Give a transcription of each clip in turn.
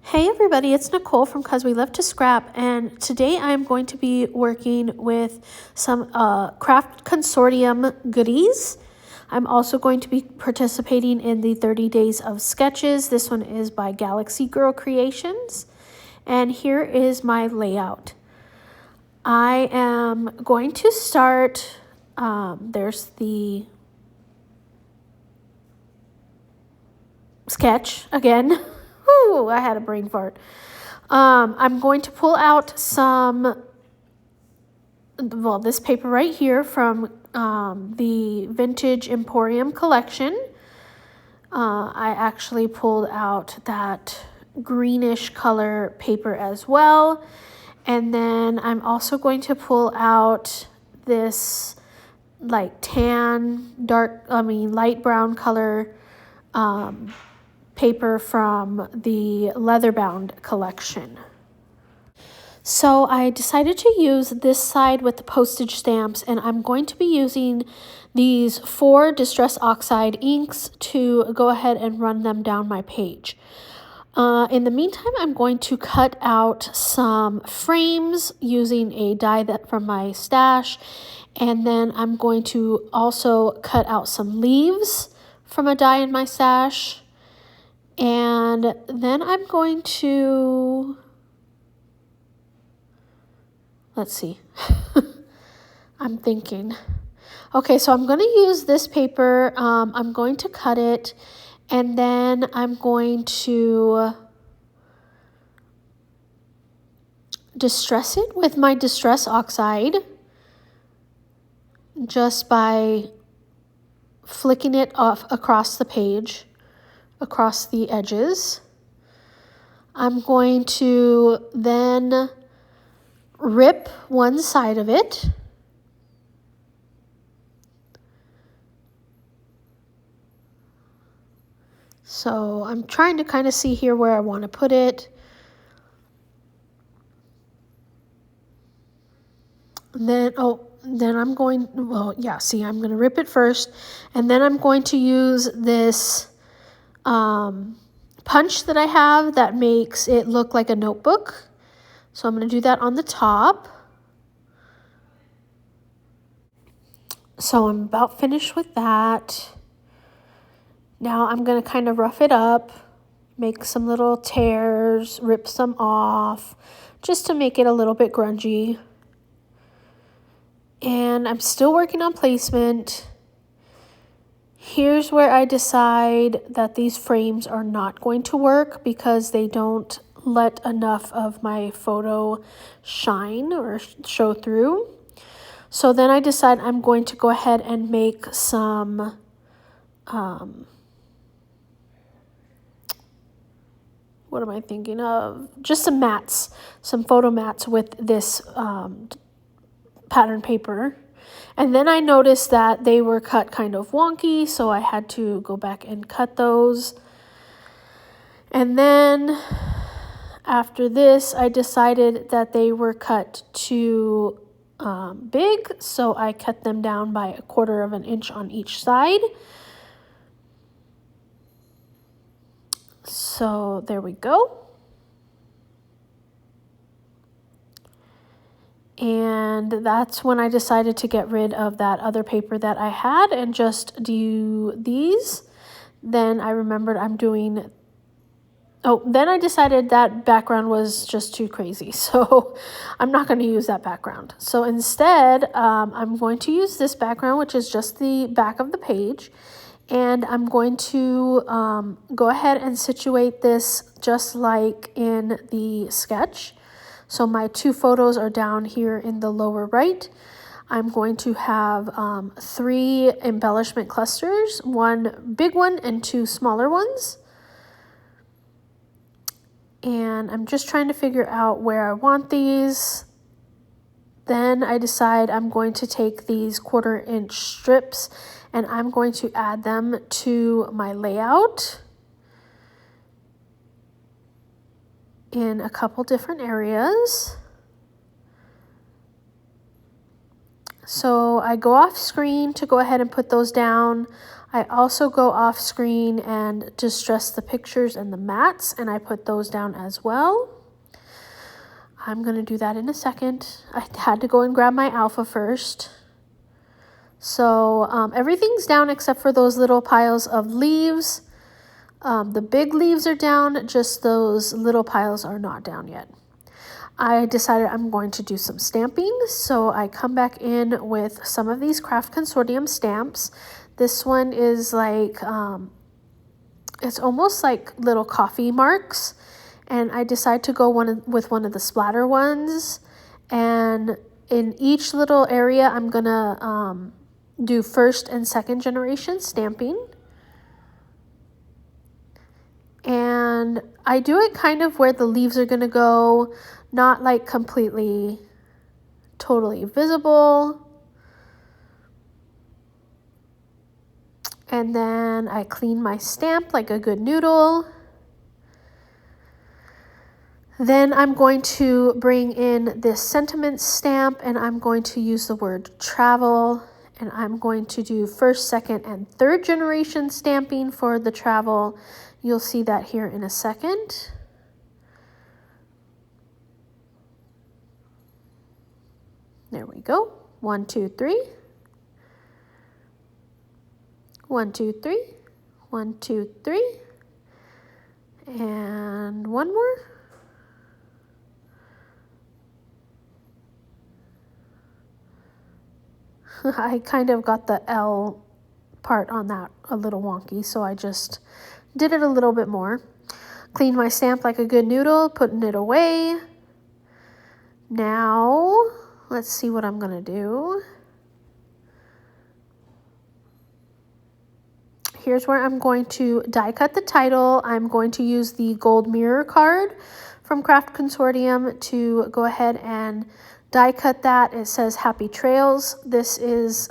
Hey everybody, it's Nicole from Cause We Love to Scrap, and today I'm going to be working with some Craft Consortium goodies. I'm also going to be participating in the 30 Days of Sketches. This one is by Galaxy Girl Creations, and here is my layout. I am going to start, there's the sketch again. Whew, I had a brain fart. I'm going to pull out this paper right here from the Vintage Emporium collection. I actually pulled out that greenish color paper as well. And then I'm also going to pull out this like light brown color paper from the leather-bound collection. So I decided to use this side with the postage stamps, and I'm going to be using these 4 Distress Oxide inks to go ahead and run them down my page. In the meantime, I'm going to cut out some frames using a die from my stash, and then I'm going to also cut out some leaves from a die in my stash. And then I'm going to, let's see, I'm thinking. Okay, so I'm going to use this paper. I'm going to cut it, and then I'm going to distress it with my Distress Oxide just by flicking it off across the page, across the edges. I'm going to then rip one side of it. So I'm trying to kind of see here where I want to put it. And then I'm going, I'm going to rip it first. And then I'm going to use this punch that I have that makes it look like a notebook. So I'm going to do that on the top. So I'm about finished with that. Now I'm going to kind of rough it up, make some little tears, rip some off, just to make it a little bit grungy. And I'm still working on placement. Here's where I decide that these frames are not going to work because they don't let enough of my photo shine or show through. So then I decide I'm going to go ahead and make some what am I thinking of? Just some mats, some photo mats with this pattern paper. And then I noticed that they were cut kind of wonky, so I had to go back and cut those. And then after this, I decided that they were cut too big, so I cut them down by 1/4 of an inch on each side. So there we go. And that's when I decided to get rid of that other paper that I had and just do these. Then I remembered then I decided that background was just too crazy. So I'm not going to use that background. So instead, I'm going to use this background, which is just the back of the page. And I'm going to go ahead and situate this just like in the sketch. So my 2 photos are down here in the lower right. I'm going to have 3 embellishment clusters, 1 big one and 2 smaller ones. And I'm just trying to figure out where I want these. Then I decide I'm going to take these 1/4 inch strips and I'm going to add them to my layout in a couple different areas. So I go off screen to go ahead and put those down. I also go off screen and distress the pictures and the mats, and I put those down as well. I'm going to do that in a second. I had to go and grab my alpha first. So everything's down except for those little piles of leaves. The big leaves are down, just those little piles are not down yet. I decided I'm going to do some stamping, so I come back in with some of these Craft Consortium stamps. This one is like, it's almost like little coffee marks, and I decide to go with one of the splatter ones, and in each little area I'm gonna do first and second generation stamping. And I do it kind of where the leaves are gonna go, not like completely totally visible. And then I clean my stamp like a good noodle. Then I'm going to bring in this sentiment stamp, and I'm going to use the word travel, and I'm going to do first, second, and third generation stamping for the travel. You'll see that here in a second. There we go. 1, 2, 3. 1, 2, 3. 1, 2, 3. And one more. I kind of got the L part on that a little wonky, so I just did it a little bit more. Clean my stamp like a good noodle, putting it away. Now, let's see what I'm gonna do. Here's where I'm going to die cut the title. I'm going to use the gold mirror card from Craft Consortium to go ahead and die cut that. It says Happy Trails. This is,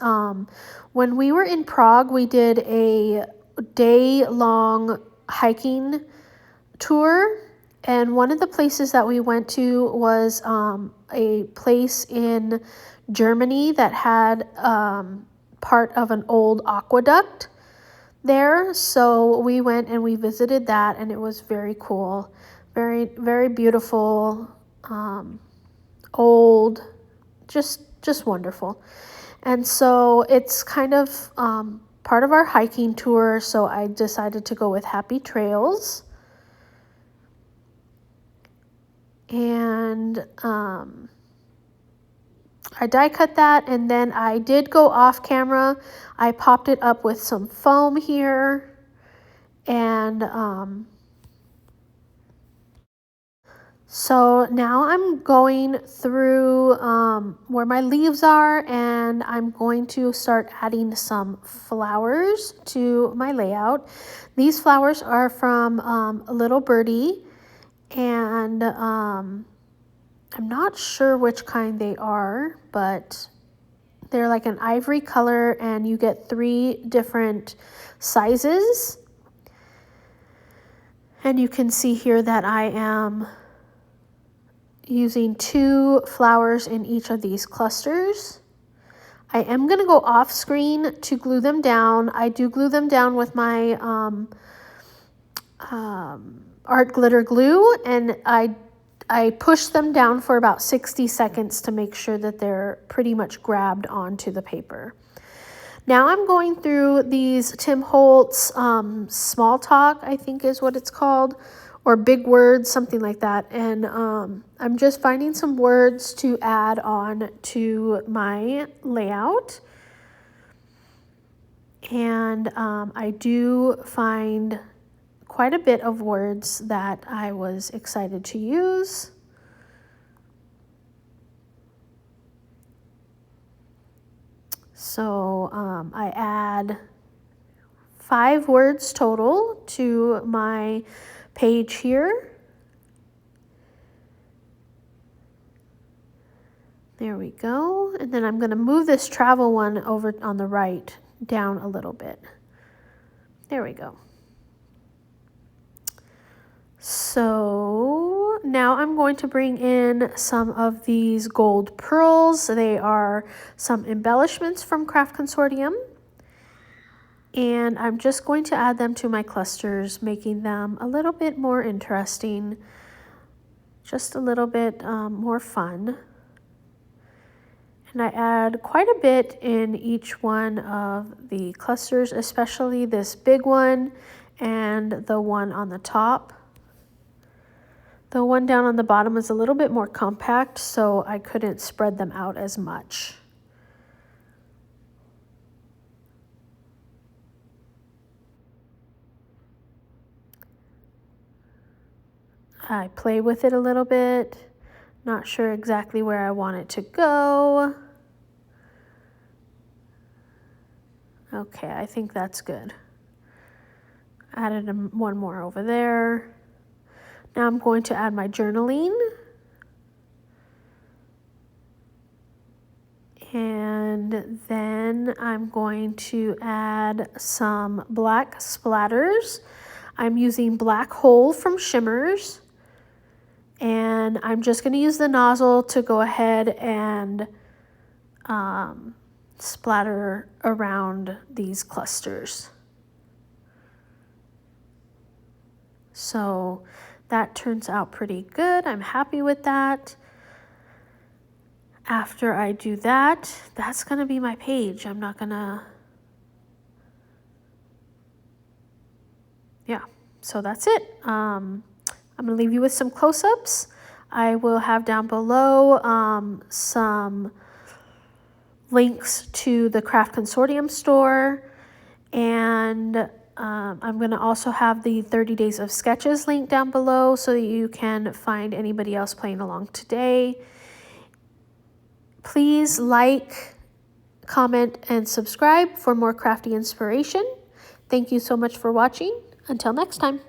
when we were in Prague, we did a day-long hiking tour, and one of the places that we went to was a place in Germany that had part of an old aqueduct there. So we went and we visited that, and it was very cool, very, very beautiful, old, just wonderful. And so it's kind of part of our hiking tour, so I decided to go with Happy Trails. And I die cut that, and then I did go off camera. I popped it up with some foam here, and so now I'm going through where my leaves are, and I'm going to start adding some flowers to my layout. These flowers are from a little birdie, and I'm not sure which kind they are, but they're like an ivory color, and you get 3 different sizes. And you can see here that I am using 2 flowers in each of these clusters. I am going to go off screen to glue them down. I do glue them down with my art glitter glue, and I push them down for about 60 seconds to make sure that they're pretty much grabbed onto the paper. Now I'm going through these Tim Holtz Small Talk, I think is what it's called, or Big Words, something like that. And I'm just finding some words to add on to my layout. And I do find quite a bit of words that I was excited to use. So I add 5 words total to my page here. There we go. And then I'm going to move this travel one over on the right down a little bit. There we go. So now I'm going to bring in some of these gold pearls. They are some embellishments from Craft Consortium. And I'm just going to add them to my clusters, making them a little bit more interesting, just a little bit more fun. And I add quite a bit in each one of the clusters, especially this big one and the one on the top. The one down on the bottom is a little bit more compact, so I couldn't spread them out as much. I play with it a little bit, not sure exactly where I want it to go. Okay, I think that's good. Added one more over there. Now I'm going to add my journaling. And then I'm going to add some black splatters. I'm using Black Hole from Shimmers. And I'm just going to use the nozzle to go ahead and splatter around these clusters. So that turns out pretty good. I'm happy with that. After I do that, that's going to be my page. I'm not going to... Yeah, so that's it. I'm going to leave you with some close-ups. I will have down below some links to the Craft Consortium store, and I'm going to also have the 30 Days of Sketches link down below so that you can find anybody else playing along today. Please like, comment, and subscribe for more crafty inspiration. Thank you so much for watching. Until next time.